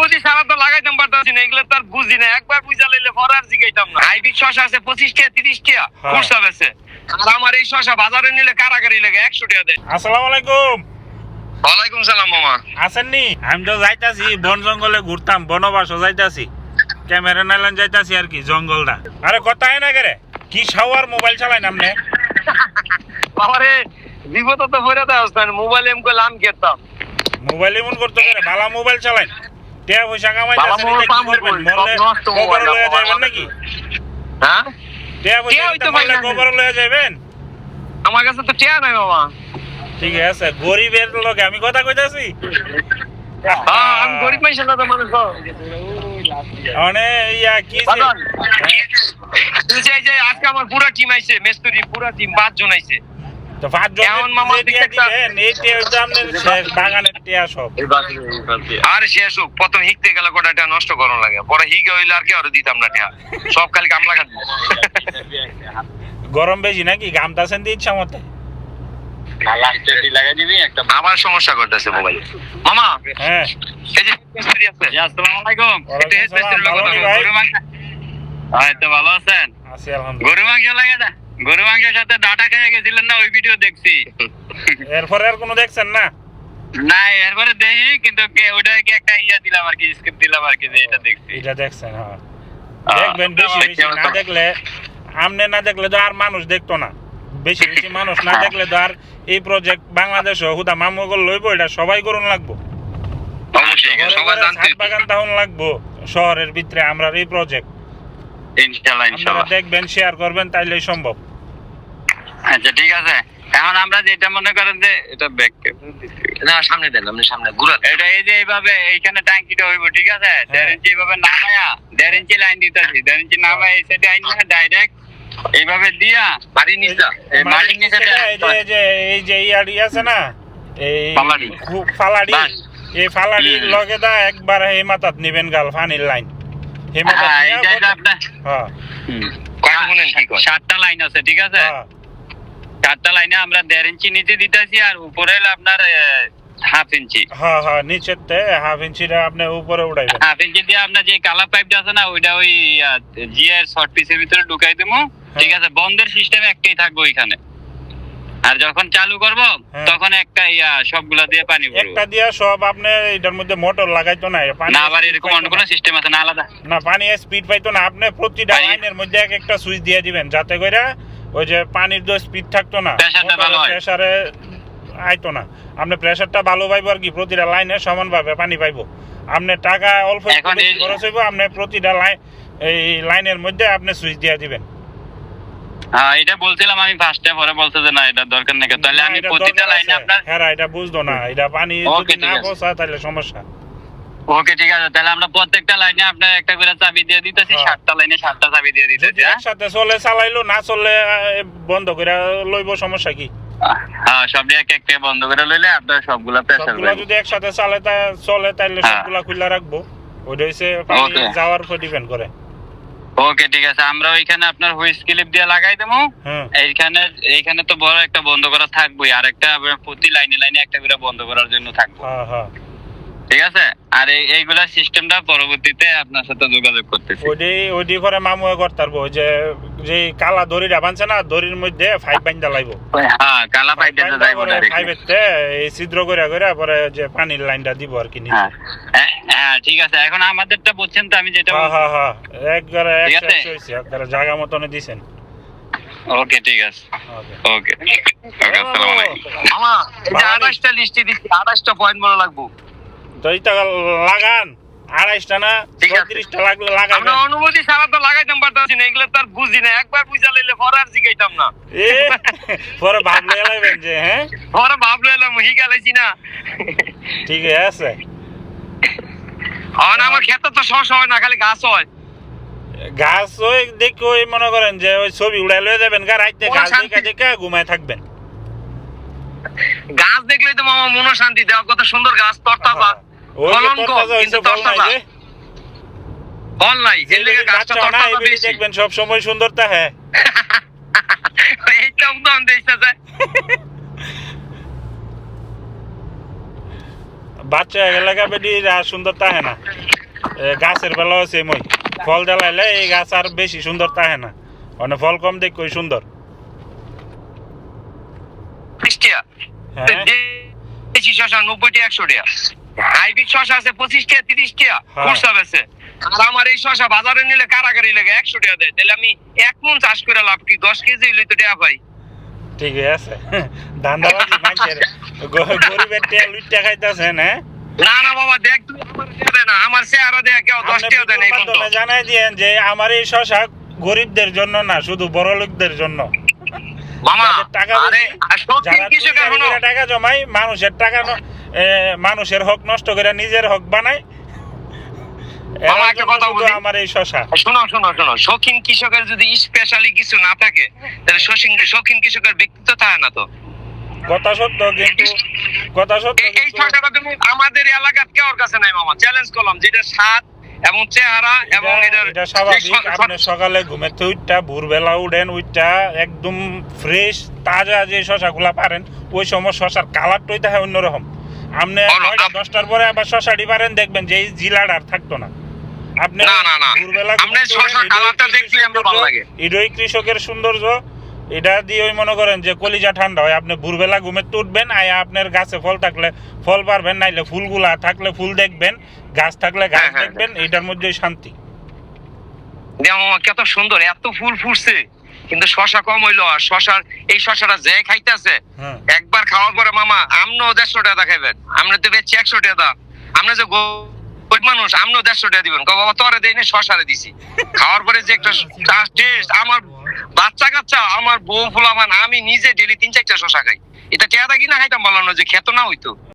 অনুমতি ছাড়া তো লাগাইতাম পারতাছি না, এগুলো তার বুঝি না, একবার বুঝা লইলে পরে আর জিগাইতাম না। হাইব্রিড শশা আছে 25 টাকা 30 টাকা খুচরা বেচে, আর আমার এই শশা বাজারে নিলে কারাগারি লাগে 100 টাকা দেয়। আসসালামু আলাইকুম। ওয়ালাইকুম সালাম মামা। আছেননি? আমি তো যাইতাছি বন জঙ্গলে ঘুরতাম, বনবাস যাইতাছি, ক্যামেরা নাইলান যাইতাছি আর কি জঙ্গলটা। আরে কথা হয় না কেরে, কি শাওয়ার মোবাইল চালাই নামনে? বাবারে বিপদ তো পড়ে দেয় আসতেন, মোবাইল এম করলাম গেতাম। মোবাইল এমন করতে পারে, ভালো মোবাইল চালাই, টাকা পয়সা কামাইতাছেন, ভালো এটা কি করবেন? মরলে কবরে লয়ে যাবেন নাকি? হ্যাঁ টাকা পয়সা দিতে পারলে কবরে লয়ে যাবেন? আমার কাছে তো টাকা নাই বাবা। ঠিক আছে, গরিবের লোকে আমি কথা কইতাছি। আমি গরিব মানুষের সাথে মানুষ মানে ইয়া কি তুই যে আজকে আমার পুরো টিম আইছে, মেস্তুরি পুরো টিম 5 জন আইছে। তো 5 জন কেমন মামা দিবেন? এই টিয়া হইতো আপনার শেষ বাগানের টিয়া সব। আর শেষ হোক, প্রথম হিকতে গেলে কটাটা নষ্ট করানো লাগে, পরে হিকে হইলে আর কি আর দিতাম না টিয়া, সব খালি কামলা খাবো। গরম বেশি নাকি? গামতাছেন দি ইচ্ছা মতে? আমার সমস্যা করতেছে মোবাইল মামা। হ্যাঁ এই যে মিস্ত্রি আছে। আসসালামু আলাইকুম। ওয়ালাইকুম আসসালাম। ভালো নি ভাই? তো ভালো আছেন? আছি আলহামদুলিল্লাহ। গরু মাংস লাগে না? গরু মাংসের সাথে ডাটা খেয়ে গেছিলেন না, ওই ভিডিও দেখছি। এরপরে আর কোনো দেখছেন না? না এরপরে দেখি, কিন্তু ওটাকে একটা ইয়া দিলাম আর কি, স্ক্রিপ্ট দিলাম আর কি, যে এটা দেখছি। এটা দেখছেন? হ্যাঁ দেখবেন, বেশি বেশি না দেখলে, আমনে না দেখলে তো আর মানুষ দেখতো না। বেশি বেশি মানুষ না দেখলে তো আর এই প্রজেক্ট বাংলাদেশে হুদা মামুগল লইব, এটা সবাই করুন লাগবো। অবশ্যই সবাই জানতে বাগান তাহন লাগবো শহরের ভিতরে আমরা এই প্রজেক্ট। ইনশাআল্লাহ আপনারা ইনশাআল্লাহ দেখবেন, শেয়ার করবেন, তাইলেই সম্ভব। আচ্ছা ঠিক আছে। এখন আমরা যেটা মনে করেন যে এটা ব্যাক না, সামনে দেন, আপনি সামনে ঘুরা, এটা এই যে এইভাবে এইখানে ট্যাঙ্কিটা হইব, ঠিক আছে? 1.5 ইঞ্চি এইভাবে নামায়া 1.5 ইঞ্চি লাইন দিতেছি, 1.5 ইঞ্চি নামায়া এই সাইডে আইনা ডাইরেক্ট এইভাবে দিয়া বাড়ির নিচে, এই বাড়ির নিচে এই যে ইয়ারি আছে না, এই ফালাড়ি। ফালাড়ি, এই ফালাড়ির লগে দা একবার এই মাথাত নিবেন গাল পানির লাইন, এই মাথাত হ্যাঁ নিয়া এইটা আপনার হ্যাঁ কয়টা শুনেন কি কয়? 7টা লাইন আছে, ঠিক আছে? হ্যাঁ 7টা লাইনে আমরা 1.5 ইঞ্চি নিচে দিতেছি, আর উপরে হলো আপনার 1/2 ইঞ্চি। হ্যাঁ হ্যাঁ নিচেতে 1/2 ইঞ্চিটা আপনি উপরে উঠাইবেন। 1/2 ইঞ্চি দিয়ে আপনার যে কালার পাইপটা আছে না, ওইটা ওই জিআর শর্ট পিসের ভিতরে ঢুকাই দেবো, ঠিক আছে? বন্ধের সিস্টেম একটাই থাকবে ওইখানে, আর যখন চালু করব তখন একটা সবগুলা দিয়ে পানি ভরবো। একটা দিয়া সব আপনি এটার মধ্যে মোটর লাগাইতো না, পানি না আবার এরকম অন্য কোনো সিস্টেম আছে না আলাদা? না, পানি স্পিড পাইতো না, আপনি প্রতিটা লাইনের মধ্যে এক একটা সুইচ দিয়ে দিবেন, যাতে করে ওই যে পানির যে স্পিড থাকতো না, প্রেসারটা ভালো হয়, প্রেসারে আইতো না। আপনি প্রেসারটা ভালো পাইবো আর কি, প্রতিটা লাইনে সমানভাবে পানি পাইবো। আপনি টাকা অল্প খরচ হইব, আপনি প্রতিটা এই লাইনের মধ্যে আপনি সুইচ দিয়ে দিবেন। হ্যাঁ এটা বলছিলাম আমি ফার্স্টে, পরে বলতে যে না এটা দরকার নেই, তাহলে আমি প্রতিটা লাইনে আপনার হ্যাঁ এটা বুঝতো না, এটা পানি যদি না পৌঁছায় তাহলে সমস্যা। ওকে ঠিক আছে, তাহলে আমরা প্রত্যেকটা লাইনে আপনার একটা করে চাবি দিয়ে দিতেছি, 7টা লাইনে 7টা চাবি দিয়ে দিতেছি। একসাথে চলে চালাইলো, না চললে বন্ধ করে লইব, সমস্যা কি? হ্যাঁ সবই এক একটা বন্ধ করে লইলে আপনার সবগুলা প্রেসার সবগুলা যদি একসাথে চলে তাহলে সবগুলা খুলে রাখবো, ওইটা হইছে পানি যাওয়ার উপর ডিপেন্ড করে। ওকে ঠিক আছে, আমরা ওইখানে আপনার হুইস ক্লিপ দিয়ে লাগাই দেবো। এইখানে তো বড় একটা বন্ধ করা থাকবেই, আর একটা প্রতি লাইনে লাইনে একটা করে বন্ধ করার জন্য থাকবে। হ্যাঁ হ্যাঁ ঠিক আছে, আর এইগুলা সিস্টেমটা পরবর্তীতে আপনার সাথে যোগাযোগ করতেছি। ওইটি করে মামু করতে পারবো, যে কালা দড়িটা বানছে না, দড়ির মধ্যে পাইপ বান্ধা লাইবো। হ্যাঁ কালা পাইপ দিতে যাইবো পাইপেতে এই ছিদ্র করে করে পরে যে পানির লাইনটা দিব আর কি নিচে। হ্যাঁ ঠিক আছে, এখন আমাদেরটা বুঝছেন তো আমি যেটা হ্যাঁ হ্যাঁ হ্যাঁ একবারে 100 হইছে, একবারে জায়গা মতনে দিবেন। ওকে ঠিক আছে, ওকে আসসালামু আলাইকুম। মামা এটা 28টা লিস্টে দিছি, 28টা পয়েন্ট বলা লাগবো, তো এইটা লাগান। 28টা না 34টা লাগলে লাগাই। আমরা অনুমতি ছাড়া তো লাগাইতাম পারতাছি না, এগুলো তার বুঝি না, একবার বুঝা লইলে পরে আর জিগাইতাম না। পরে ভাবলে এলাইবেন যে হ্যাঁ পরে ভাবলে এলাম হি গেলাইছি না। ঠিক আছে, আর আমার ক্ষেত তো শস হয় না, খালি গাছ হয়। গাছ ওই দেখে ওই মনে করেন যে ওই ছবি উড়াই লয়ে যাবেন, রাইতে গাছ দেখে দেখে ঘুমায় থাকবেন। গাছ দেখলেই তো মামা মন শান্তি, দেওয়া কত সুন্দর গাছ, তরতাজা, ফলন কম কিন্তু তরতাজা, ফল নাই, এর লেগে গাছটা তরতাজা বেশি। দেখবেন সব সময় সুন্দর থাকে। এইটা উদাহরণ দিতে যায়। বাচ্চা এলাকা বেডি আর সুন্দর তাহে না গাছের বেলাও আছে মই ফল জ্বালাইলে এই গাছ আর বেশি সুন্দর তাহে না মানে ফল কম দেখ কই সুন্দর হ্যাঁ দেশি শশা 90 টাকা 100 টাকা হাইব্রিড শশা আছে 25 টাকা 30 টাকা খুচরা বেচে আর আমার এই শশা বাজারে নিলে কারাগারি লাগে 100 টাকা দেয় তাহলে আমি 1 মণ চাষ করে লাভ কি 10 কেজি হইলে তো টাকা পাই ঠিক আছে ধান্দাবাজি মানুষের গরিবের টাকা লুটটা খাইতেছেন হ্যাঁ না না বাবা দেখ তুই আমার দেবে না আমার চেহারা দেখ কেউ 10 টাকা দেয় না এই বন্ধ জানাই দিয়েন যে আমার এই শশা গরিবদের জন্য না শুধু বড় লোকদের জন্য মামা টাকা আরে শৌখিন কৃষকের হলো টাকা জমাই মানুষের টাকা মানুষের হক নষ্ট করে নিজের হক বানায় মামা একটা কথা বলি আমার এই শশা শোনো শৌখিন কৃষকের যদি স্পেশালি কিছু না থাকে তাহলে শৌখিন কৃষকের ব্যক্তিত্ব থাকে না তো কথা সত্য কিন্তু এই শশাটা তুমি আমাদের এলাকার কেউর কাছে নাই মামা চ্যালেঞ্জ করলাম যেটা স্বাদ এবং চেহারা এবং এটা স্বাভাবিক আপনি সকালে ঘুমেতে উঠটা ভোরবেলা উঠেন উঠটা একদম ফ্রেশ তাজা যে শশাগুলা পারেন ওই সময় শশার কালারটাই থাকে অন্যরকম আপনি 9টা-10টার পরে আবার শশাটি পারেন দেখবেন যে এই জিলাটা আর থাকতো না আপনি ভোরবেলা আপনি শশার কালারটা দেখলে আমার ভালো লাগে এটাই কৃষকের সৌন্দর্য এটা দিয়ে ওই মনে করেন যে কলিজা ঠান্ডা হয় আপনি ভোরবেলা ঘুমেতে উঠবেন আয়া আপনার গাছে ফল থাকলে ফল পারবেন নাইলে ফুলগুলা থাকলে ফুল দেখবেন গাছ থাকলে গাছ দেখবেন এটার মধ্যে শান্তি মামা কত সুন্দর এত ফুল ফুটছে কিন্তু শশা কম হইলো আর শশার এই শশাটা যে খাইতেছে একবার খাওয়ার পরে মামা আমরাও 150 টাকা খাইবেন আমরা তো বেচছি 100 টাকা আমরা যে গরিব মানুষ আমরাও 150 টাকা দিবেন বাবা তোরে দেই না শশারে দিছি খাওয়ার পরে যে একটা টেস্ট আমার বাচ্চা কাচ্চা আমার বউ ফুলামান আমি নিজে ডেইলি 3-4টা শশা খাই এটা টেয়াদা কিনা খাইতাম বললাম না যে খেত না হইতো